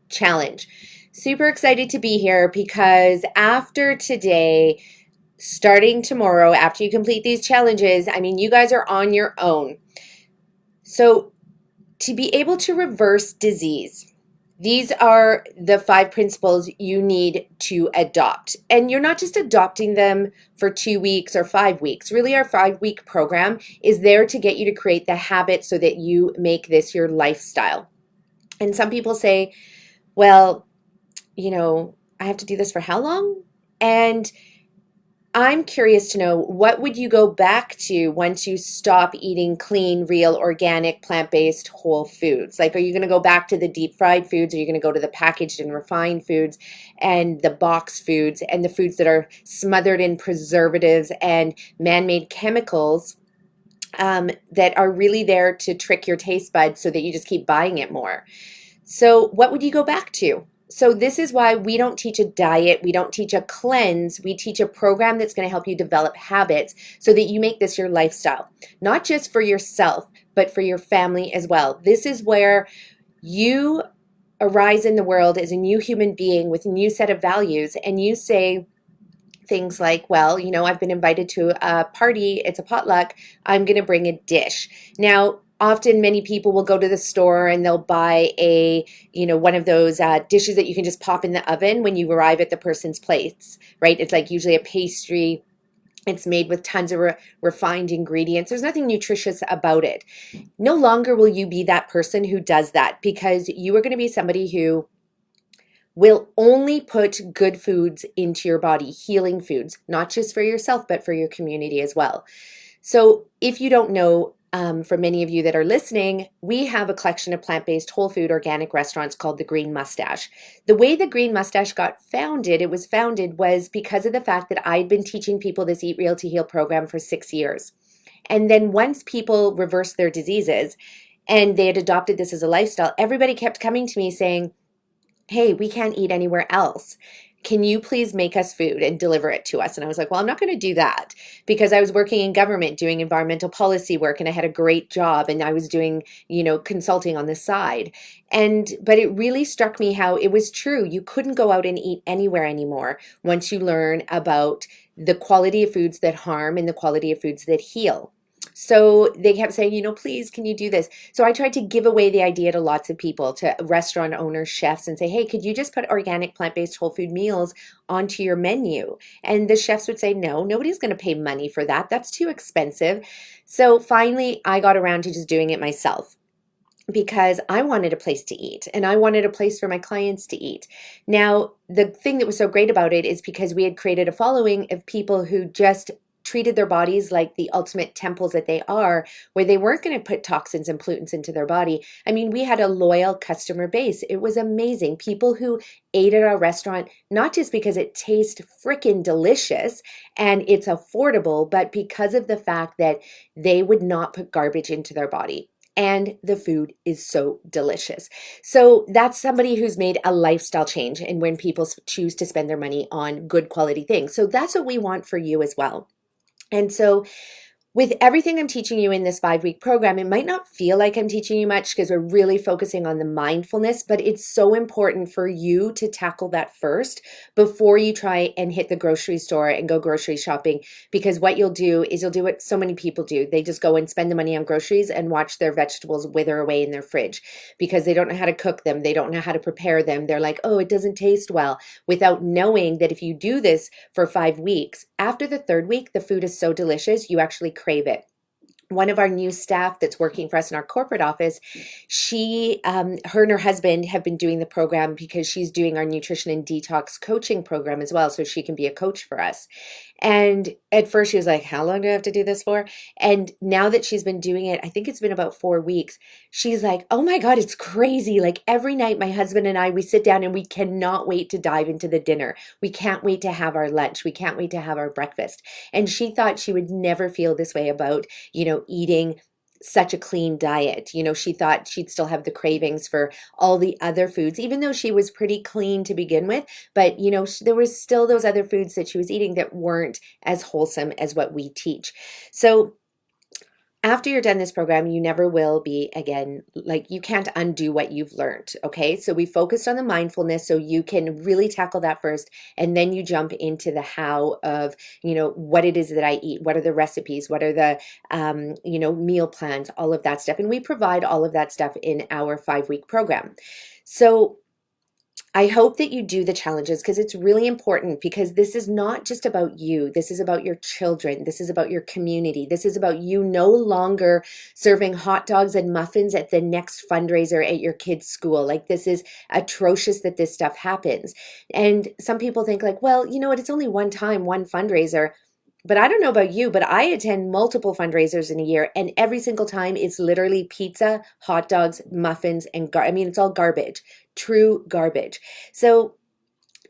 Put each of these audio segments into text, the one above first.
challenge. Super excited to be here because after today, starting tomorrow, after you complete these challenges, I mean, you guys are on your own. So, to be able to reverse disease, these are the 5 principles you need to adopt. And you're not just adopting them for 2 weeks or 5 weeks. Really, our 5 week program is there to get you to create the habit so that you make this your lifestyle. And some people say, well, I have to do this for how long? And I'm curious to know, what would you go back to once you stop eating clean, real, organic, plant-based whole foods? Like, are you going to go back to the deep fried foods? Are you going to go to the packaged and refined foods and the box foods and the foods that are smothered in preservatives and man-made chemicals that are really there to trick your taste buds so that you just keep buying it more? So what would you go back to? So this is why we don't teach a diet, we don't teach a cleanse, we teach a program that's going to help you develop habits so that you make this your lifestyle, not just for yourself, but for your family as well. This is where you arise in the world as a new human being with a new set of values, and you say things like, well, I've been invited to a party, it's a potluck, I'm going to bring a dish. Now, often many people will go to the store and they'll buy one of those dishes that you can just pop in the oven when you arrive at the person's place, right? It's like usually a pastry. It's made with tons of refined ingredients. There's nothing nutritious about it. No longer will you be that person who does that, because you are going to be somebody who will only put good foods into your body, healing foods, not just for yourself, but for your community as well. So if you don't know, for many of you that are listening, we have a collection of plant-based, whole food, organic restaurants called the Green Mustache. The way the Green Mustache got founded, was because of the fact that I'd been teaching people this Eat Real to Heal program for 6 years. And then once people reversed their diseases and they had adopted this as a lifestyle, everybody kept coming to me saying, hey, we can't eat anywhere else. Can you please make us food and deliver it to us? And I was like, well, I'm not going to do that, because I was working in government doing environmental policy work and I had a great job and I was doing, consulting on the side. But it really struck me how it was true. You couldn't go out and eat anywhere anymore once you learn about the quality of foods that harm and the quality of foods that heal. So they kept saying, please, can you do this? So I tried to give away the idea to lots of people, to restaurant owners, chefs, and say, hey, could you just put organic, plant-based, whole food meals onto your menu? And the chefs would say, no, nobody's going to pay money for that. That's too expensive. So finally, I got around to just doing it myself, because I wanted a place to eat and I wanted a place for my clients to eat. Now, the thing that was so great about it is because we had created a following of people who just treated their bodies like the ultimate temples that they are, where they weren't going to put toxins and pollutants into their body. I mean, we had a loyal customer base. It was amazing. People who ate at our restaurant, not just because it tastes freaking delicious and it's affordable, but because of the fact that they would not put garbage into their body. And the food is so delicious. So that's somebody who's made a lifestyle change, and when people choose to spend their money on good quality things. So that's what we want for you as well. And so with everything I'm teaching you in this 5 week program, it might not feel like I'm teaching you much because we're really focusing on the mindfulness, but it's so important for you to tackle that first before you try and hit the grocery store and go grocery shopping. Because what you'll do is you'll do what so many people do. They just go and spend the money on groceries and watch their vegetables wither away in their fridge because they don't know how to cook them. They don't know how to prepare them. They're like, oh, it doesn't taste well, without knowing that if you do this for 5 weeks, after the third week, the food is so delicious, you actually crave it. One of our new staff that's working for us in our corporate office, her and her husband have been doing the program because she's doing our nutrition and detox coaching program as well, so she can be a coach for us. And at first she was like, how long do I have to do this for? And now that she's been doing it, I think it's been about 4 weeks, she's like, oh my God, it's crazy. Like every night my husband and I, we sit down and we cannot wait to dive into the dinner. We can't wait to have our lunch. We can't wait to have our breakfast. And she thought she would never feel this way about, eating such a clean diet. She thought she'd still have the cravings for all the other foods, even though she was pretty clean to begin with. But, there was still those other foods that she was eating that weren't as wholesome as what we teach. So After you're done this program, you never will be again. Like, you can't undo what you've learned. Okay. So we focused on the mindfulness so you can really tackle that first. And then you jump into the how of, what it is that I eat. What are the recipes? What are the, meal plans, all of that stuff. And we provide all of that stuff in our 5-week program. So I hope that you do the challenges because it's really important, because this is not just about you. This is about your children. This is about your community. This is about you no longer serving hot dogs and muffins at the next fundraiser at your kid's school. Like, this is atrocious that this stuff happens. And some people think like, well, you know what? It's only one time, one fundraiser. But I don't know about you, but I attend multiple fundraisers in a year, and every single time it's literally pizza, hot dogs, muffins, and it's all garbage, true garbage. So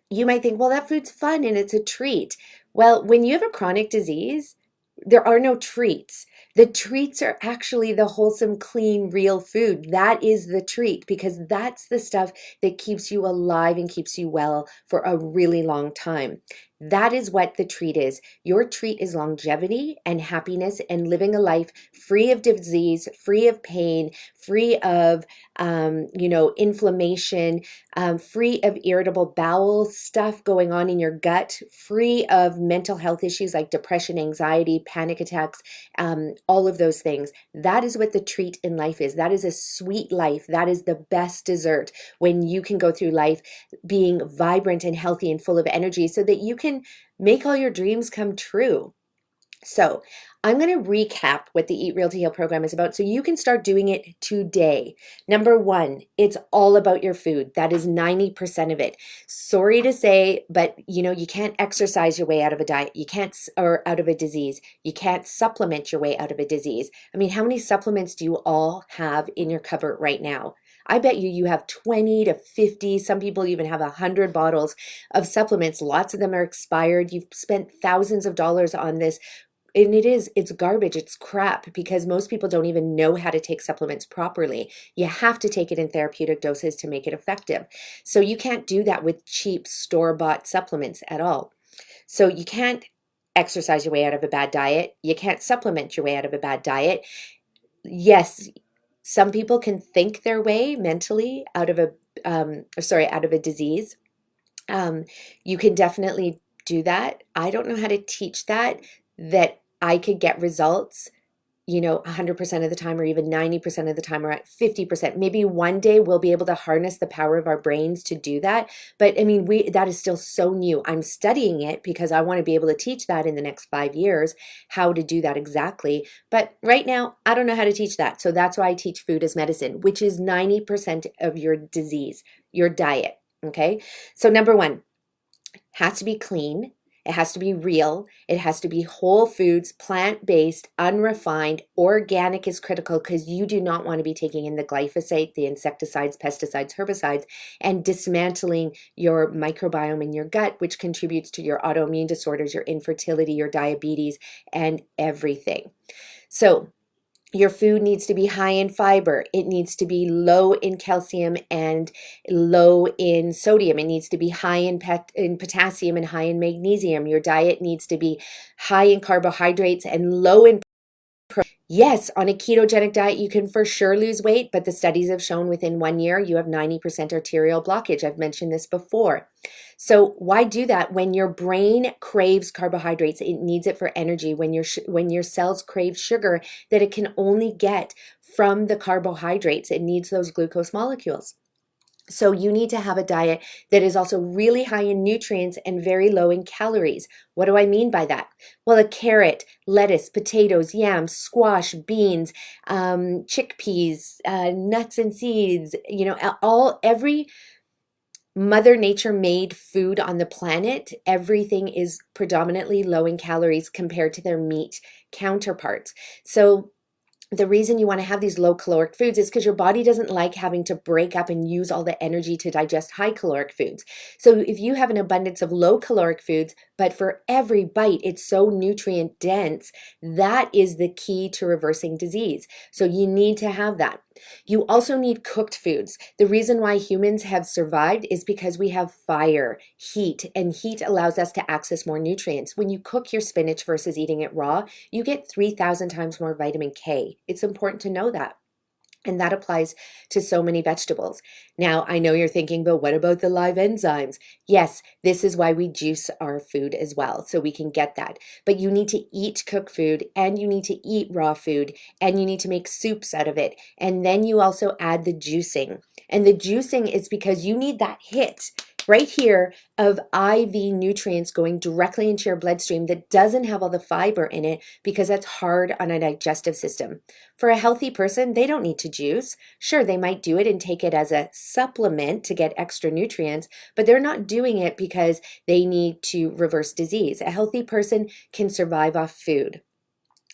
you might think, well, that food's fun and it's a treat. Well, when you have a chronic disease, there are no treats. The treats are actually the wholesome, clean, real food. That is the treat, because that's the stuff that keeps you alive and keeps you well for a really long time. That is what the treat is. Your treat is longevity and happiness and living a life free of disease, free of pain, free of, inflammation, free of irritable bowel stuff going on in your gut, free of mental health issues like depression, anxiety, panic attacks, all of those things. That is what the treat in life is. That is a sweet life. That is the best dessert, when you can go through life being vibrant and healthy and full of energy so that you can make all your dreams come true. So I'm going to recap what the Eat Real to Heal program is about so you can start doing it today. Number one, it's all about your food. That is 90% of it. Sorry to say, but you can't exercise your way out of a diet. You can't, or out of a disease. You can't supplement your way out of a disease. I mean, how many supplements do you all have in your cupboard right now? I bet you have 20 to 50, some people even have 100 bottles of supplements. Lots of them are expired. You've spent thousands of dollars on this. And it's garbage, it's crap, because most people don't even know how to take supplements properly. You have to take it in therapeutic doses to make it effective. So you can't do that with cheap store-bought supplements at all. So you can't exercise your way out of a bad diet. You can't supplement your way out of a bad diet. Yes, some people can think their way mentally out of a disease. You can definitely do that. I don't know how to teach that I could get results, 100% of the time, or even 90% of the time, or at 50%. Maybe one day we'll be able to harness the power of our brains to do that. But I mean, that is still so new. I'm studying it because I want to be able to teach that in the next 5 years, how to do that exactly. But right now, I don't know how to teach that. So that's why I teach food as medicine, which is 90% of your disease, your diet. Okay. So number one, has to be clean. It has to be real. It has to be whole foods, plant-based, unrefined. Organic is critical because you do not want to be taking in the glyphosate, the insecticides, pesticides, herbicides, and dismantling your microbiome in your gut, which contributes to your autoimmune disorders, your infertility, your diabetes, and everything. So your food needs to be high in fiber. It needs to be low in calcium and low in sodium. It needs to be high in potassium and high in magnesium. Your diet needs to be high in carbohydrates and low in protein. Yes, on a ketogenic diet, you can for sure lose weight, but the studies have shown within 1 year, you have 90% arterial blockage. I've mentioned this before. So why do that? When your brain craves carbohydrates, it needs it for energy. When your cells crave sugar that it can only get from the carbohydrates, it needs those glucose molecules. So you need to have a diet that is also really high in nutrients and very low in calories. What do I mean by that? Well, a carrot, lettuce, potatoes, yams, squash, beans, chickpeas, nuts and seeds, every Mother Nature made food on the planet, everything is predominantly low in calories compared to their meat counterparts. So the reason you want to have these low caloric foods is because your body doesn't like having to break up and use all the energy to digest high caloric foods. So if you have an abundance of low caloric foods, but for every bite, it's so nutrient dense. That is the key to reversing disease. So you need to have that. You also need cooked foods. The reason why humans have survived is because we have fire, heat, and heat allows us to access more nutrients. When you cook your spinach versus eating it raw, you get 3,000 times more vitamin K. It's important to know that. And that applies to so many vegetables. Now, I know you're thinking, but what about the live enzymes? Yes, this is why we juice our food as well, so we can get that. But you need to eat cooked food, and you need to eat raw food, and you need to make soups out of it. And then you also add the juicing. And the juicing is because you need that hit right here of IV nutrients going directly into your bloodstream that doesn't have all the fiber in it because that's hard on a digestive system. For a healthy person, they don't need to juice. Sure, they might do it and take it as a supplement to get extra nutrients, but they're not doing it because they need to reverse disease. A healthy person can survive off food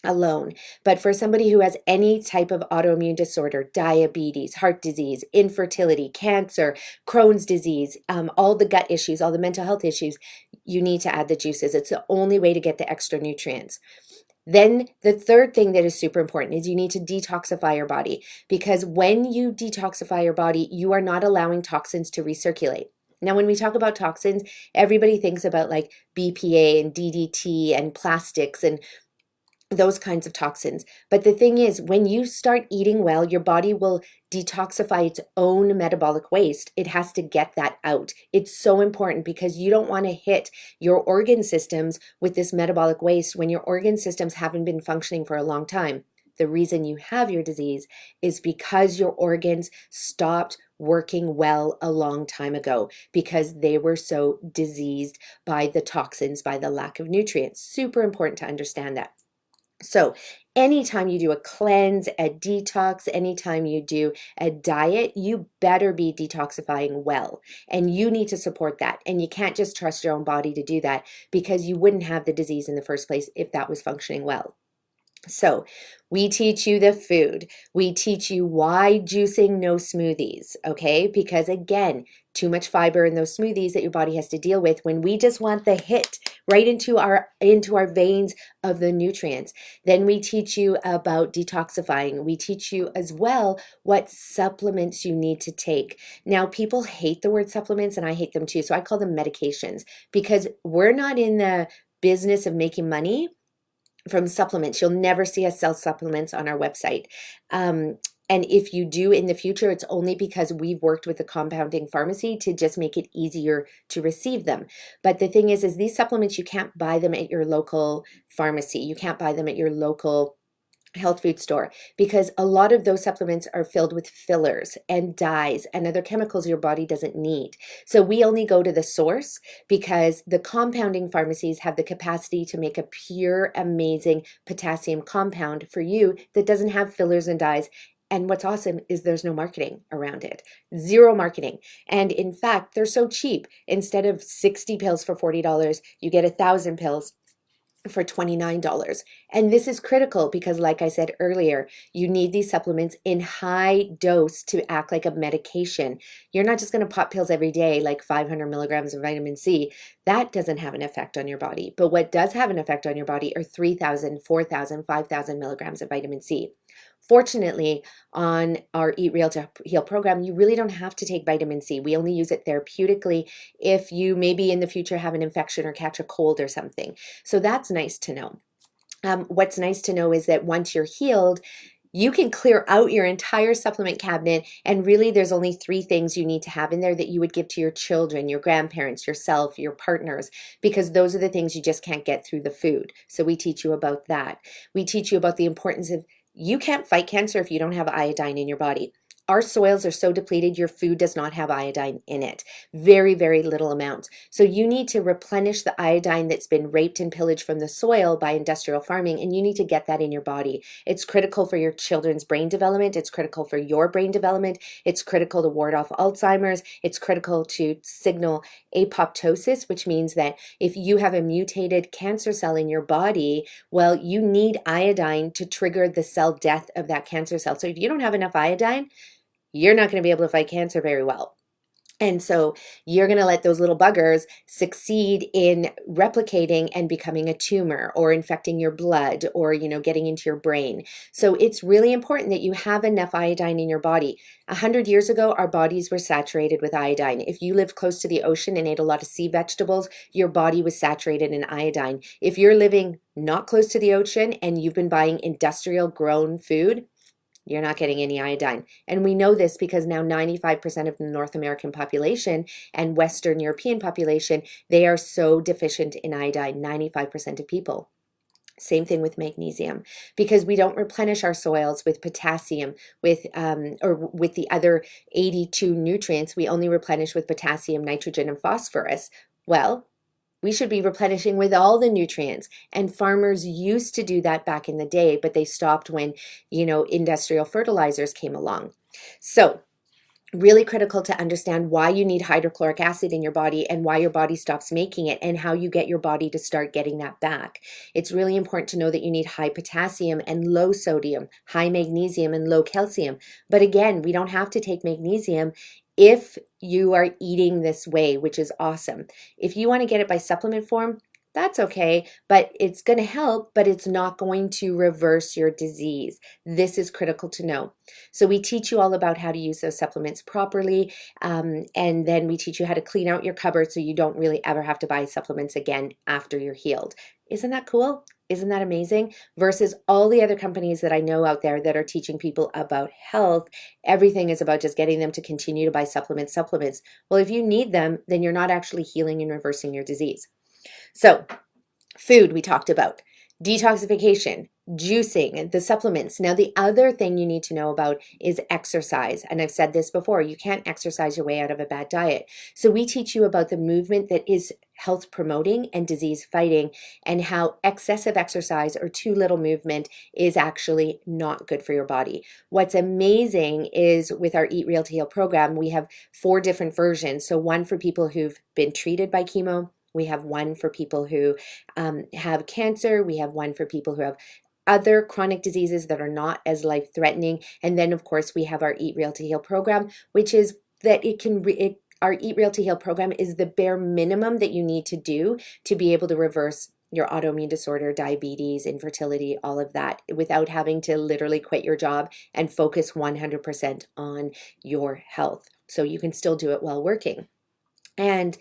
alone. But for somebody who has any type of autoimmune disorder, diabetes, heart disease, infertility, cancer, Crohn's disease, all the gut issues, all the mental health issues, you need to add the juices. It's the only way to get the extra nutrients. Then the third thing that is super important is you need to detoxify your body, because when you detoxify your body, you are not allowing toxins to recirculate. Now, when we talk about toxins, everybody thinks about like BPA and DDT and plastics and those kinds of toxins. But the thing is, when you start eating well, your body will detoxify its own metabolic waste. It has to get that out. It's so important because you don't want to hit your organ systems with this metabolic waste when your organ systems haven't been functioning for a long time. The reason you have your disease is because your organs stopped working well a long time ago because they were so diseased by the toxins, by the lack of nutrients. Super important to understand that. So anytime you do a cleanse, a detox, anytime you do a diet, you better be detoxifying well. And you need to support that. And you can't just trust your own body to do that because you wouldn't have the disease in the first place if that was functioning well. So we teach you the food. We teach you why juicing, no smoothies, okay? Because again, too much fiber in those smoothies that your body has to deal with when we just want the hit right into our veins of the nutrients. Then we teach you about detoxifying. We teach you as well what supplements you need to take. Now, people hate the word supplements, and I hate them too. So I call them medications because we're not in the business of making money from supplements. You'll never see us sell supplements on our website. And if you do in the future, it's only because we've worked with the compounding pharmacy to just make it easier to receive them. But the thing is these supplements, you can't buy them at your local pharmacy. You can't buy them at your local health food store because a lot of those supplements are filled with fillers and dyes and other chemicals your body doesn't need. So we only go to the source because the compounding pharmacies have the capacity to make a pure, amazing potassium compound for you that doesn't have fillers and dyes. And what's awesome is there's no marketing around it. Zero marketing. And in fact, they're so cheap. Instead of 60 pills for $40, you get 1,000 pills for $29. And this is critical because, like I said earlier, you need these supplements in high dose to act like a medication. You're not just going to pop pills every day like 500 milligrams of vitamin C. That doesn't have an effect on your body. But what does have an effect on your body are 3,000, 4,000, 5,000 milligrams of vitamin C. Fortunately, on our Eat Real to Heal program, you really don't have to take vitamin C. We only use it therapeutically if you maybe in the future have an infection or catch a cold or something. So that's nice to know. What's nice to know is that once you're healed, you can clear out your entire supplement cabinet, and really there's only 3 things you need to have in there that you would give to your children, your grandparents, yourself, your partners, because those are the things you just can't get through the food. So we teach you about that. We teach you about the importance of you can't fight cancer if you don't have iodine in your body. Our soils are so depleted, your food does not have iodine in it. Very, very little amounts. So you need to replenish the iodine that's been raped and pillaged from the soil by industrial farming, and you need to get that in your body. It's critical for your children's brain development. It's critical for your brain development. It's critical to ward off Alzheimer's. It's critical to signal apoptosis, which means that if you have a mutated cancer cell in your body, well, you need iodine to trigger the cell death of that cancer cell. So if you don't have enough iodine, you're not going to be able to fight cancer very well. And so you're going to let those little buggers succeed in replicating and becoming a tumor or infecting your blood or, getting into your brain. So it's really important that you have enough iodine in your body. 100 years ago, our bodies were saturated with iodine. If you lived close to the ocean and ate a lot of sea vegetables, your body was saturated in iodine. If you're living not close to the ocean and you've been buying industrial grown food, you're not getting any iodine. And we know this because now 95% of the North American population and Western European population, they are so deficient in iodine, 95% of people. Same thing with magnesium, because we don't replenish our soils with potassium, or with the other 82 nutrients. We only replenish with potassium, nitrogen, and phosphorus. Well, we should be replenishing with all the nutrients. And farmers used to do that back in the day, but they stopped when, industrial fertilizers came along. So really critical to understand why you need hydrochloric acid in your body and why your body stops making it and how you get your body to start getting that back. It's really important to know that you need high potassium and low sodium, high magnesium and low calcium. But again, we don't have to take magnesium if you are eating this way, which is awesome. If you want to get it by supplement form, that's okay, but it's going to help, but it's not going to reverse your disease. This is critical to know. So we teach you all about how to use those supplements properly, and then we teach you how to clean out your cupboard so you don't really ever have to buy supplements again after you're healed. Isn't that cool? Isn't that amazing? Versus all the other companies that I know out there that are teaching people about health, everything is about just getting them to continue to buy supplements. Well, if you need them, then you're not actually healing and reversing your disease. So food we talked about, detoxification, juicing, the supplements. Now, the other thing you need to know about is exercise. And I've said this before, you can't exercise your way out of a bad diet. So we teach you about the movement that is health promoting and disease fighting, and how excessive exercise or too little movement is actually not good for your body. What's amazing is with our Eat Real to Heal program, we have 4 different versions. So one for people who've been treated by chemo. We have one for people who have cancer. We have one for people who have other chronic diseases that are not as life-threatening. And then, of course, we have our Eat Real to Heal program, which is that our Eat Real to Heal program is the bare minimum that you need to do to be able to reverse your autoimmune disorder, diabetes, infertility, all of that, without having to literally quit your job and focus 100% on your health. So you can still do it while working. And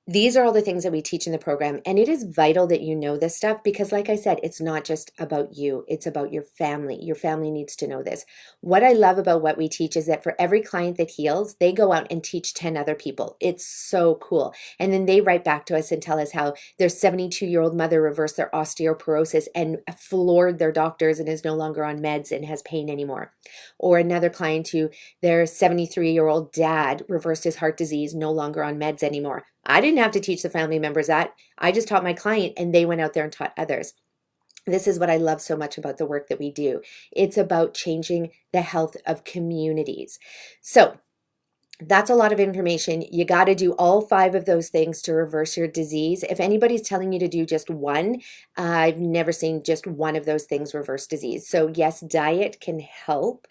these are all the things that we teach in the program, and it is vital that you know this stuff because, like I said, it's not just about you, it's about your family. Your family needs to know this. What I love about what we teach is that for every client that heals, they go out and teach 10 other people. It's so cool. And then they write back to us and tell us how their 72-year-old mother reversed their osteoporosis and floored their doctors and is no longer on meds and has pain anymore. Or another client who their 73-year-old dad reversed his heart disease, no longer on meds anymore. I didn't have to teach the family members that. I just taught my client and they went out there and taught others. This is what I love so much about the work that we do. It's about changing the health of communities. So that's a lot of information. You got to do all 5 of those things to reverse your disease. If anybody's telling you to do just one, I've never seen just one of those things reverse disease. So yes, diet can help.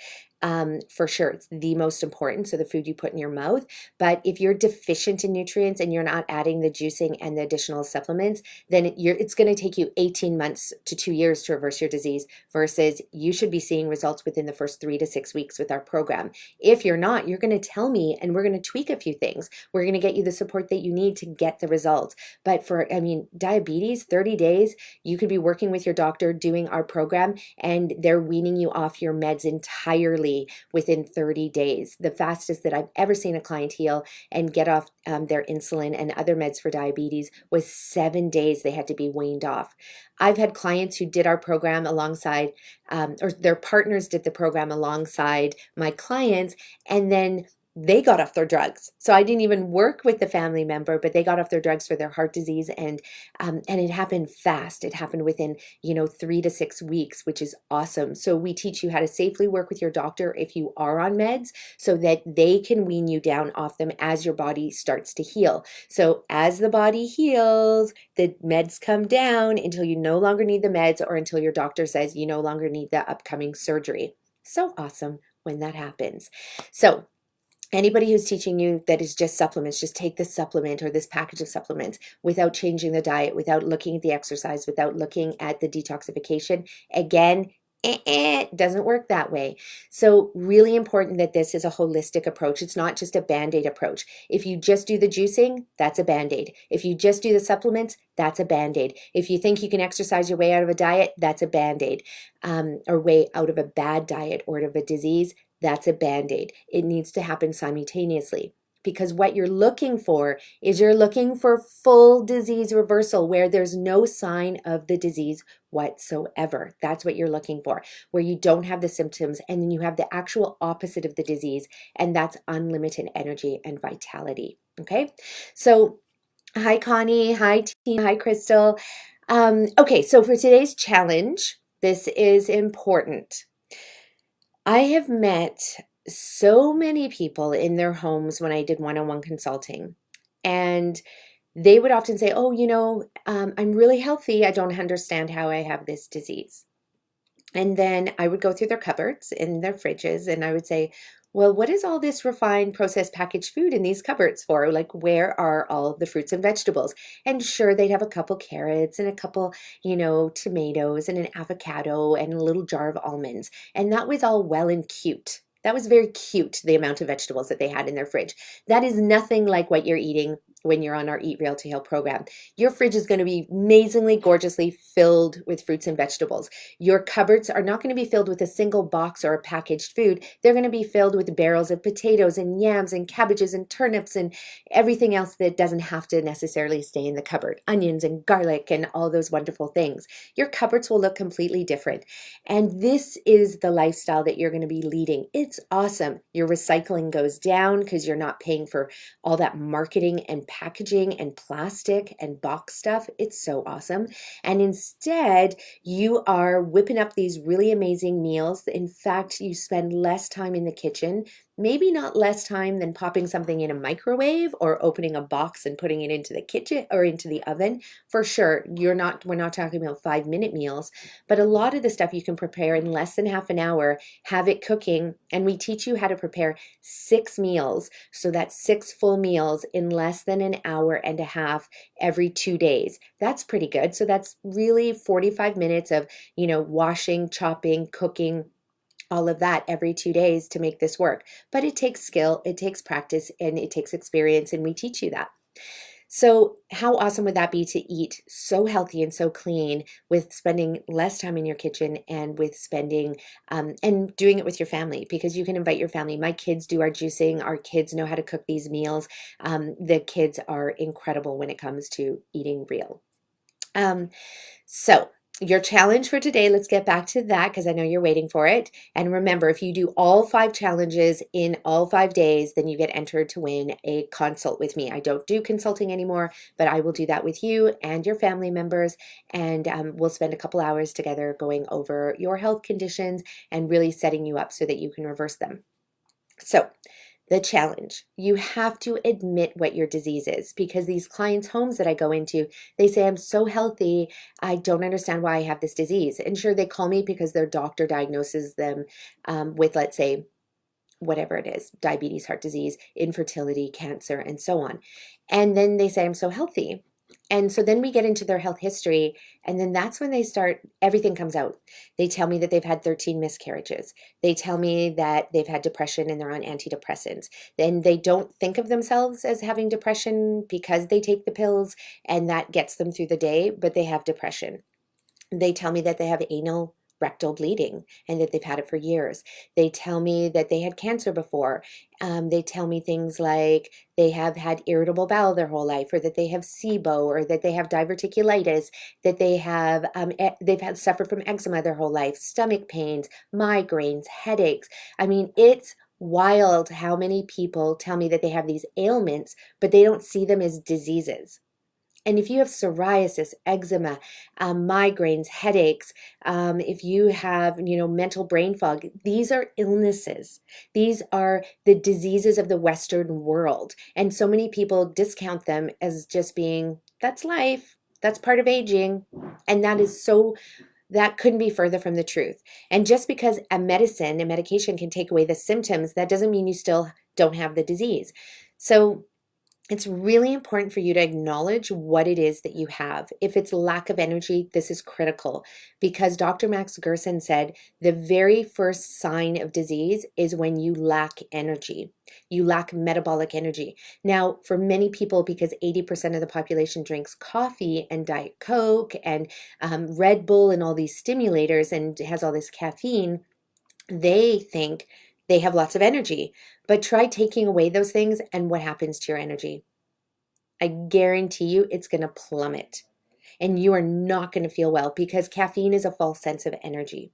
For sure, it's the most important. So the food you put in your mouth. But if you're deficient in nutrients and you're not adding the juicing and the additional supplements, then it's going to take you 18 months to 2 years to reverse your disease, versus you should be seeing results within the first 3 to 6 weeks with our program. If you're not, you're going to tell me and we're going to tweak a few things. We're going to get you the support that you need to get the results. But for, diabetes, 30 days, you could be working with your doctor doing our program and they're weaning you off your meds entirely within 30 days. The fastest that I've ever seen a client heal and get off their insulin and other meds for diabetes was 7 days they had to be weaned off. I've had clients who did our program alongside, or their partners did the program alongside my clients, and then they got off their drugs. So I didn't even work with the family member, but they got off their drugs for their heart disease, and it happened fast. It happened within 3 to 6 weeks, which is awesome. So we teach you how to safely work with your doctor if you are on meds, so that they can wean you down off them as your body starts to heal. So as the body heals, the meds come down until you no longer need the meds, or until your doctor says you no longer need the upcoming surgery. So awesome when that happens. So Anybody who's teaching you that is just supplements, just take this supplement or this package of supplements without changing the diet, without looking at the exercise, without looking at the detoxification, again, doesn't work that way. So really important that this is a holistic approach. It's not just a Band-Aid approach. If you just do the juicing, that's a Band-Aid. If you just do the supplements, that's a Band-Aid. If you think you can exercise your way out of a diet, that's a Band-Aid, or way out of a bad diet or out of a disease, that's a Band-Aid. It needs to happen simultaneously, because what you're looking for is you're looking for full disease reversal where there's no sign of the disease whatsoever. That's what you're looking for, where you don't have the symptoms and then you have the actual opposite of the disease, and that's unlimited energy and vitality. Okay, so hi Connie, hi Tina, hi Crystal. Okay, so for today's challenge, this is important. I have met so many people in their homes when I did one-on-one consulting, and they would often say, "Oh, I'm really healthy. I don't understand how I have this disease." And then I would go through their cupboards and their fridges, and I would say, "Well, what is all this refined, processed, packaged food in these cupboards for? Like, where are all the fruits and vegetables?" And sure, they'd have a couple carrots and a couple, tomatoes and an avocado and a little jar of almonds. And that was all well and cute. That was very cute, the amount of vegetables that they had in their fridge. That is nothing like what you're eating when you're on our Eat Real to Heal program. Your fridge is going to be amazingly, gorgeously filled with fruits and vegetables. Your cupboards are not going to be filled with a single box or a packaged food. They're going to be filled with barrels of potatoes and yams and cabbages and turnips and everything else that doesn't have to necessarily stay in the cupboard. Onions and garlic and all those wonderful things. Your cupboards will look completely different. And this is the lifestyle that you're going to be leading. It's awesome. Your recycling goes down because you're not paying for all that marketing and packaging and plastic and box stuff. It's so awesome. And instead, you are whipping up these really amazing meals. In fact, you spend less time in the kitchen, maybe not less time than popping something in a microwave or opening a box and putting it into the kitchen or into the oven. For sure, we're not talking about 5-minute meals, but a lot of the stuff you can prepare in less than half an hour, have it cooking, and we teach you how to prepare 6 meals. So that's 6 full meals in less than an hour and a half every 2 days. That's pretty good. So that's really 45 minutes of, washing, chopping, cooking, all of that every 2 days to make this work. But it takes skill, it takes practice, and it takes experience, and we teach you that. So how awesome would that be to eat so healthy and so clean with spending less time in your kitchen and with spending and doing it with your family, because you can invite your family. My kids do our juicing. Our kids know how to cook these meals. The kids are incredible when it comes to eating real. So your challenge for today, let's get back to that because I know you're waiting for it. And remember, if you do all 5 challenges in all 5 days, then you get entered to win a consult with me. I don't do consulting anymore, but I will do that with you and your family members. And we'll spend a couple hours together going over your health conditions and really setting you up so that you can reverse them. So the challenge, you have to admit what your disease is, because these clients' homes that I go into, they say, "I'm so healthy, I don't understand why I have this disease." And sure, they call me because their doctor diagnoses them with, let's say, whatever it is, diabetes, heart disease, infertility, cancer, and so on. And then they say, "I'm so healthy." And so then we get into their health history, and then that's when everything comes out. They tell me that they've had 13 miscarriages. They tell me that they've had depression and they're on antidepressants. Then they don't think of themselves as having depression because they take the pills and that gets them through the day, but they have depression. They tell me that they have anal rectal bleeding and that they've had it for years. They tell me that they had cancer before. They tell me things like they have had irritable bowel their whole life, or that they have SIBO, or that they have diverticulitis, that they've had suffered from eczema their whole life, stomach pains, migraines, headaches. I mean, it's wild how many people tell me that they have these ailments, but they don't see them as diseases. And if you have psoriasis, eczema, migraines, headaches, if you have, mental brain fog, these are illnesses. These are the diseases of the Western world. And so many people discount them as just being, that's life, that's part of aging. And that is so That couldn't be further from the truth. And just because a medication can take away the symptoms, that doesn't mean you still don't have the disease. So it's really important for you to acknowledge what it is that you have. If it's lack of energy, this is critical because Dr. Max Gerson said the very first sign of disease is when you lack energy. You lack metabolic energy. Now, for many people, because 80% of the population drinks coffee and Diet Coke and Red Bull and all these stimulators and has all this caffeine, they think they have lots of energy. But try taking away those things, and what happens to your energy? I guarantee you it's going to plummet. And you are not going to feel well because caffeine is a false sense of energy.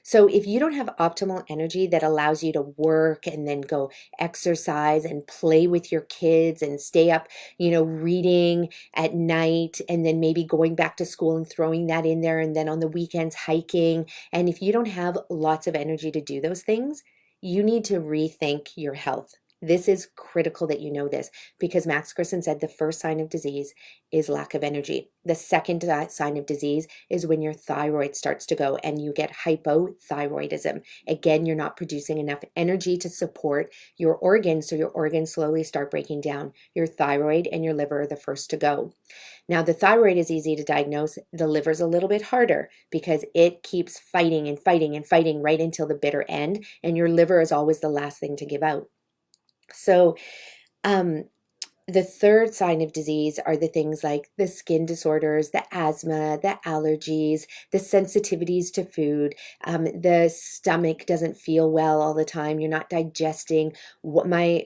So if you don't have optimal energy that allows you to work and then go exercise and play with your kids and stay up, reading at night and then maybe going back to school and throwing that in there and then on the weekends hiking. And if you don't have lots of energy to do those things, you need to rethink your health. This is critical that you know this because Max Gerson said the first sign of disease is lack of energy. The second sign of disease is when your thyroid starts to go and you get hypothyroidism. Again, you're not producing enough energy to support your organs, so your organs slowly start breaking down. Your thyroid and your liver are the first to go. Now, the thyroid is easy to diagnose. The liver's a little bit harder because it keeps fighting and fighting and fighting right until the bitter end, and your liver is always the last thing to give out. So, the third sign of disease are the things like the skin disorders, the asthma, the allergies, the sensitivities to food. The stomach doesn't feel well all the time. You're not digesting. What my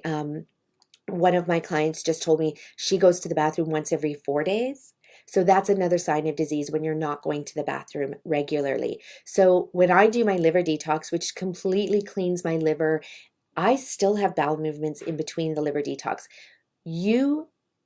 one of my clients just told me she goes to the bathroom once every 4 days. So that's another sign of disease when you're not going to the bathroom regularly. So when I do my liver detox, which completely cleans my liver, I still have bowel movements in between the liver detox.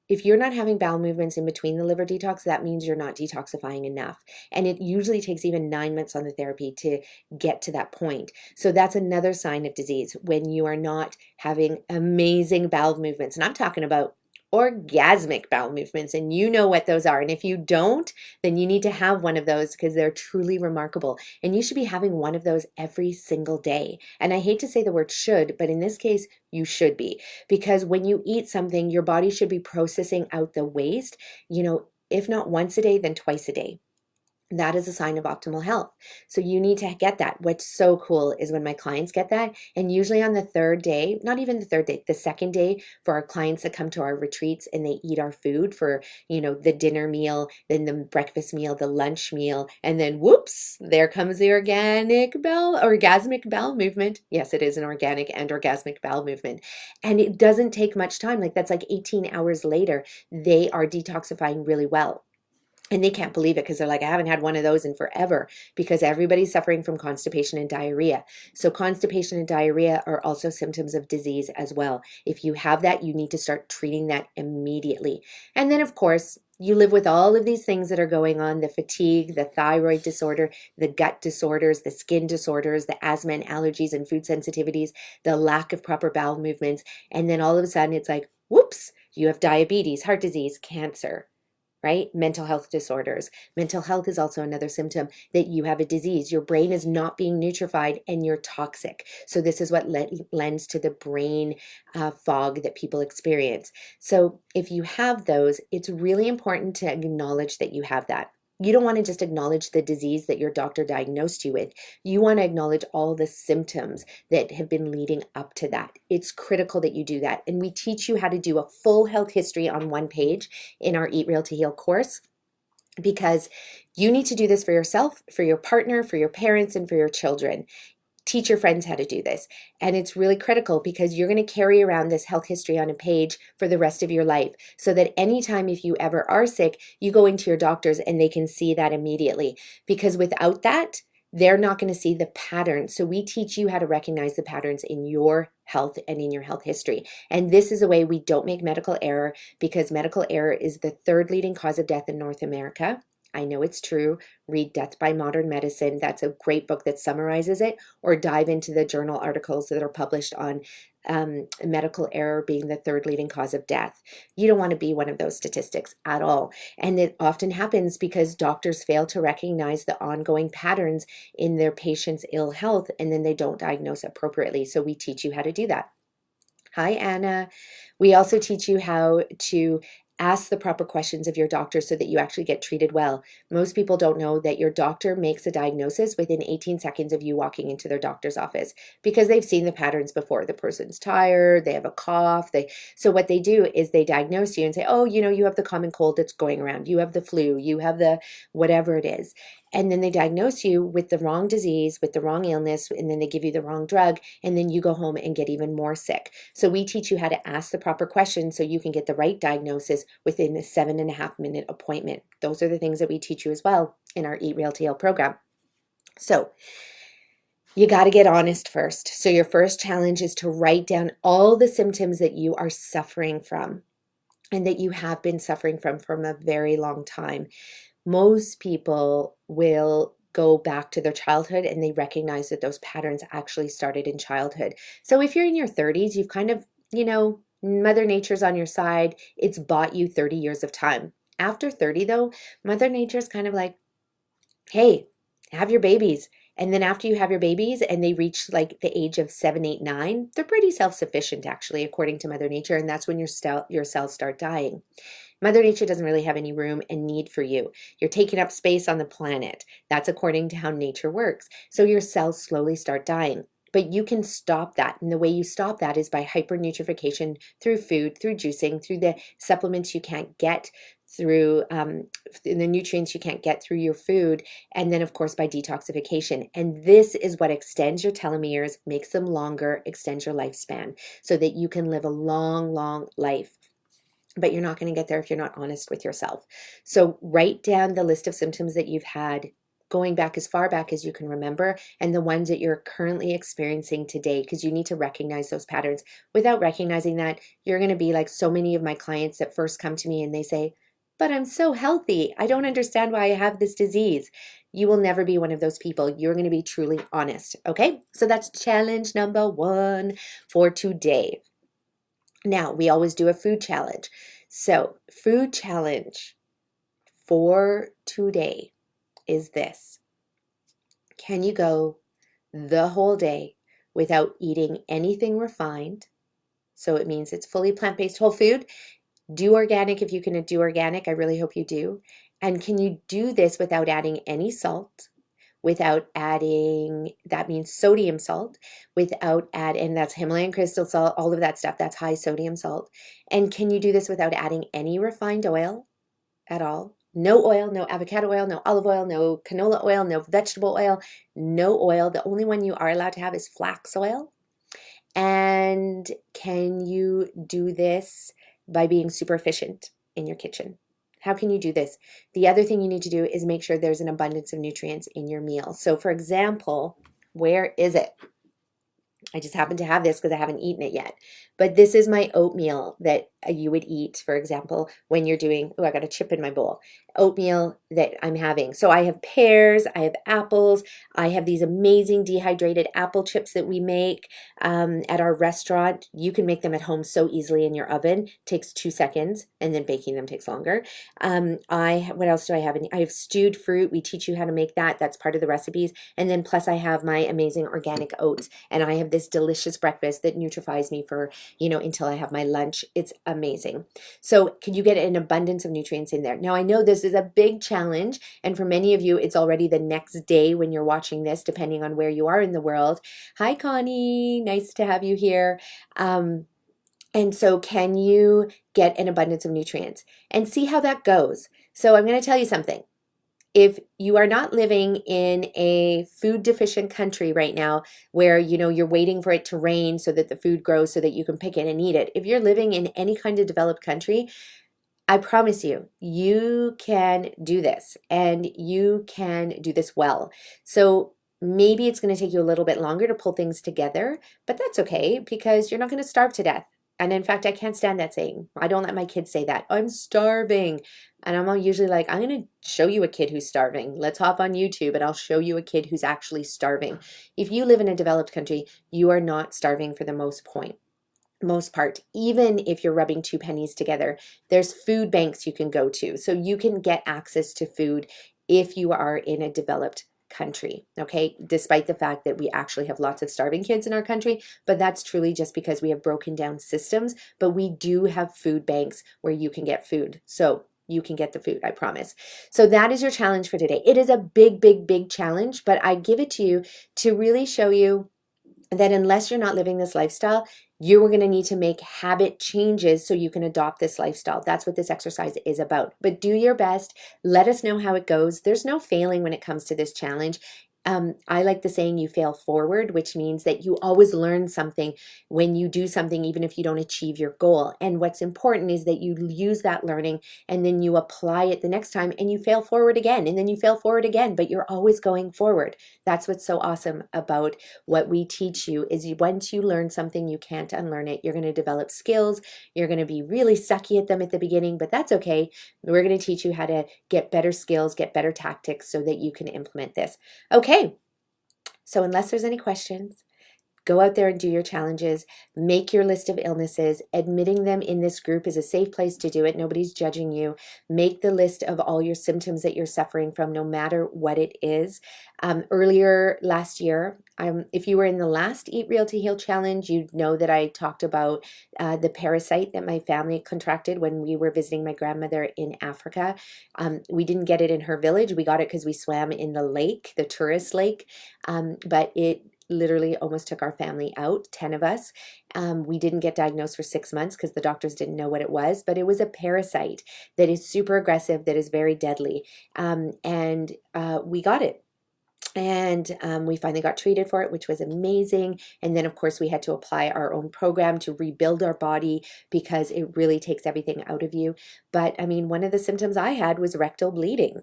If you're not having bowel movements in between the liver detox, that means you're not detoxifying enough. And it usually takes even 9 months on the therapy to get to that point. So that's another sign of disease when you are not having amazing bowel movements. And I'm talking about orgasmic bowel movements, and you know what those are. And if you don't, then you need to have one of those because they're truly remarkable. And you should be having one of those every single day. And I hate to say the word should, but in this case, you should be. Because when you eat something, your body should be processing out the waste, if not once a day, then twice a day. That is a sign of optimal health. So you need to get that. What's so cool is when my clients get that, and usually on the third day, not even the third day, the second day for our clients that come to our retreats and they eat our food for, the dinner meal, then the breakfast meal, the lunch meal, and then whoops, there comes the orgasmic bowel movement. Yes, it is an organic and orgasmic bowel movement. And it doesn't take much time. That's like 18 hours later, they are detoxifying really well. And they can't believe it because they're like, I haven't had one of those in forever because everybody's suffering from constipation and diarrhea. So constipation and diarrhea are also symptoms of disease as well. If you have that, you need to start treating that immediately. And then, of course, you live with all of these things that are going on, the fatigue, the thyroid disorder, the gut disorders, the skin disorders, the asthma and allergies and food sensitivities, the lack of proper bowel movements. And then all of a sudden it's like, whoops, you have diabetes, heart disease, cancer. Right? Mental health disorders. Mental health is also another symptom that you have a disease. Your brain is not being nutrified and you're toxic. So this is what lends to the brain fog that people experience. So if you have those, it's really important to acknowledge that you have that. You don't want to just acknowledge the disease that your doctor diagnosed you with. You want to acknowledge all the symptoms that have been leading up to that. It's critical that you do that. And we teach you how to do a full health history on one page in our Eat Real to Heal course, because you need to do this for yourself, for your partner, for your parents, and for your children. Teach your friends how to do this. And it's really critical because you're going to carry around this health history on a page for the rest of your life so that anytime if you ever are sick, you go into your doctors and they can see that immediately. Because without that, they're not going to see the patterns. So we teach you how to recognize the patterns in your health and in your health history. And this is a way we don't make medical error because medical error is the third leading cause of death in North America. I know it's true. Read Death by Modern Medicine. That's a great book that summarizes it, or dive into the journal articles that are published on medical error being the third leading cause of death. You don't want to be one of those statistics at all. And it often happens because doctors fail to recognize the ongoing patterns in their patients' ill health, and then they don't diagnose appropriately. So we teach you how to do that. Hi, Anna. We also teach you how to ask the proper questions of your doctor so that you actually get treated well. Most people don't know that your doctor makes a diagnosis within 18 seconds of you walking into their doctor's office because they've seen the patterns before. The person's tired, they have a cough. So what they do is they diagnose you and say, oh, you have the common cold that's going around. You have the flu. You have the whatever it is. And then they diagnose you with the wrong disease, with the wrong illness, and then they give you the wrong drug, and then you go home and get even more sick. So we teach you how to ask the proper questions so you can get the right diagnosis within a 7.5-minute appointment. Those are the things that we teach you as well in our Eat Real TL program. So you got to get honest first. So your first challenge is to write down all the symptoms that you are suffering from and that you have been suffering from a very long time. Most people will go back to their childhood and they recognize that those patterns actually started in childhood. So if you're in your 30s, you've kind of, Mother Nature's on your side. It's bought you 30 years of time. After 30, though, Mother Nature's kind of like, hey, have your babies. And then after you have your babies and they reach like the age of 7, 8, 9, they're pretty self-sufficient actually, according to Mother Nature. And that's when your cells start dying. Mother Nature doesn't really have any room and need for you. You're taking up space on the planet. That's according to how nature works. So your cells slowly start dying. But you can stop that. And the way you stop that is by hypernutrification through food, through juicing, through the supplements you can't get through the nutrients you can't get through your food, and then of course by detoxification. And this is what extends your telomeres, makes them longer, extends your lifespan so that you can live a long, long life. But you're not going to get there if you're not honest with yourself. So write down the list of symptoms that you've had going back as far back as you can remember and the ones that you're currently experiencing today, because you need to recognize those patterns. Without recognizing that, you're going to be like so many of my clients that first come to me and they say, but I'm so healthy. I don't understand why I have this disease. You will never be one of those people. You're going to be truly honest. Okay, so that's challenge number 1 for today. Now, we always do a food challenge. So, food challenge for today is this. Can you go the whole day without eating anything refined? So it means it's fully plant-based whole food. Do organic if you can do organic. I really hope you do. And can you do this without adding any salt? Without adding, that means sodium salt, and that's Himalayan crystal salt, all of that stuff, that's high sodium salt. And can you do this without adding any refined oil at all? No oil, no avocado oil, no olive oil, no canola oil, no vegetable oil, no oil. The only one you are allowed to have is flax oil. And can you do this by being super efficient in your kitchen? How can you do this? The other thing you need to do is make sure there's an abundance of nutrients in your meal. So for example, where is it? I just happen to have this because I haven't eaten it yet. But this is my oatmeal that you would eat, for example, when you're doing, I got a chip in my bowl, oatmeal that I'm having. So I have pears, I have apples, I have these amazing dehydrated apple chips that we make at our restaurant. You can make them at home so easily in your oven. It takes 2 seconds, and then baking them takes longer. What else do I have? I have stewed fruit. We teach you how to make that. That's part of the recipes. And then plus I have my amazing organic oats, and I have this delicious breakfast that nutrifies me for until I have my lunch. It's amazing. So can you get an abundance of nutrients in there? Now, I know this is a big challenge, and for many of you, it's already the next day when you're watching this, depending on where you are in the world. Hi, Connie. Nice to have you here. And so can you get an abundance of nutrients? And see how that goes. So I'm going to tell you something. If you are not living in a food deficient country right now where, you're waiting for it to rain so that the food grows so that you can pick it and eat it. If you're living in any kind of developed country, I promise you, you can do this and you can do this well. So maybe it's going to take you a little bit longer to pull things together, but that's okay because you're not going to starve to death. And in fact, I can't stand that saying. I don't let my kids say that. I'm starving. And I'm usually like, I'm going to show you a kid who's starving. Let's hop on YouTube and I'll show you a kid who's actually starving. If you live in a developed country, you are not starving for the most point. most part. Even if you're rubbing two pennies together, there's food banks you can go to. So you can get access to food if you are in a developed country, okay? Despite the fact that we actually have lots of starving kids in our country, but that's truly just because we have broken down systems, but we do have food banks where you can get food. So you can get the food, I promise. So that is your challenge for today. It is a big, big, big challenge, but I give it to you to really show you that unless you're not living this lifestyle, you are going to need to make habit changes so you can adopt this lifestyle. That's what this exercise is about. But do your best. Let us know how it goes. There's no failing when it comes to this challenge. I like the saying you fail forward, which means that you always learn something when you do something, even if you don't achieve your goal. And what's important is that you use that learning and then you apply it the next time and you fail forward again and then you fail forward again, but you're always going forward. That's what's so awesome about what we teach you is once you learn something, you can't unlearn it. You're going to develop skills. You're going to be really sucky at them at the beginning, but that's okay. We're going to teach you how to get better skills, get better tactics so that you can implement this. Okay. So unless there's any questions, go out there and do your challenges. Make your list of illnesses. Admitting them in this group is a safe place to do it. Nobody's judging you. Make the list of all your symptoms that you're suffering from, no matter what it is. Earlier last year, if you were in the last Eat Real to Heal challenge, you'd know that I talked about the parasite that my family contracted when we were visiting my grandmother in Africa. We didn't get it in her village. We got it because we swam in the lake, the tourist lake, but it literally almost took our family out, 10 of us. We didn't get diagnosed for 6 months because the doctors didn't know what it was, but it was a parasite that is super aggressive, that is very deadly. And we got it. And we finally got treated for it, which was amazing. And then, of course, we had to apply our own program to rebuild our body because it really takes everything out of you. But I mean, one of the symptoms I had was rectal bleeding.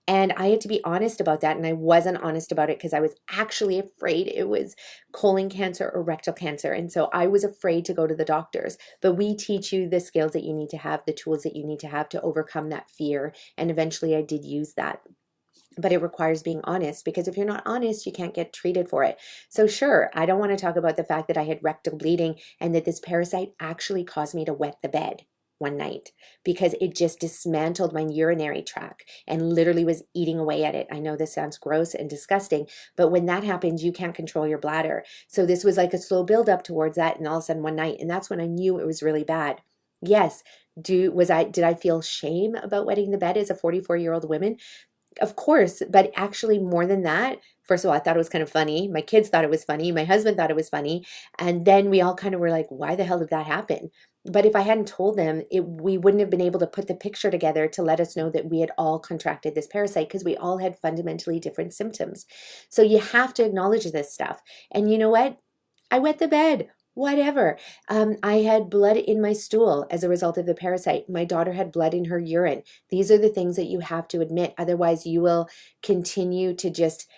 And I had to be honest about that. And I wasn't honest about it because I was actually afraid it was colon cancer or rectal cancer. And so I was afraid to go to the doctors. But we teach you the skills that you need to have, the tools that you need to have to overcome that fear. And eventually I did use that. But it requires being honest, because if you're not honest, you can't get treated for it. So sure, I don't want to talk about the fact that I had rectal bleeding and that this parasite actually caused me to wet the bed one night because it just dismantled my urinary tract and literally was eating away at it. I know this sounds gross and disgusting, but when that happens, you can't control your bladder. So this was like a slow build up towards that, and all of a sudden one night, and that's when I knew it was really bad. Yes, did I feel shame about wetting the bed as a 44-year-old woman? Of course, but actually more than that, first of all, I thought it was kind of funny. My kids thought it was funny. My husband thought it was funny. And then we all kind of were like, why the hell did that happen? But if I hadn't told them, we wouldn't have been able to put the picture together to let us know that we had all contracted this parasite because we all had fundamentally different symptoms. So you have to acknowledge this stuff. And you know what? I wet the bed. Whatever. I had blood in my stool as a result of the parasite. My daughter had blood in her urine. These are the things that you have to admit. Otherwise, you will continue to just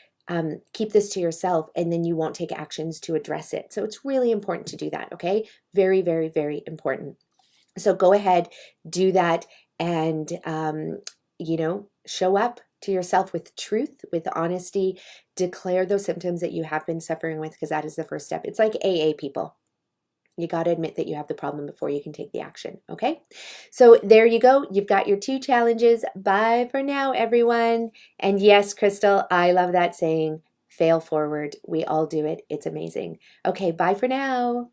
keep this to yourself and then you won't take actions to address it. So it's really important to do that, okay? Very, very, very important. So go ahead, do that, and, show up to yourself with truth, with honesty. Declare those symptoms that you have been suffering with, because that is the first step. It's like AA, people. You got to admit that you have the problem before you can take the action, okay? So there you go. You've got your 2 challenges. Bye for now, everyone. And yes, Crystal, I love that saying, fail forward. We all do it. It's amazing. Okay, bye for now.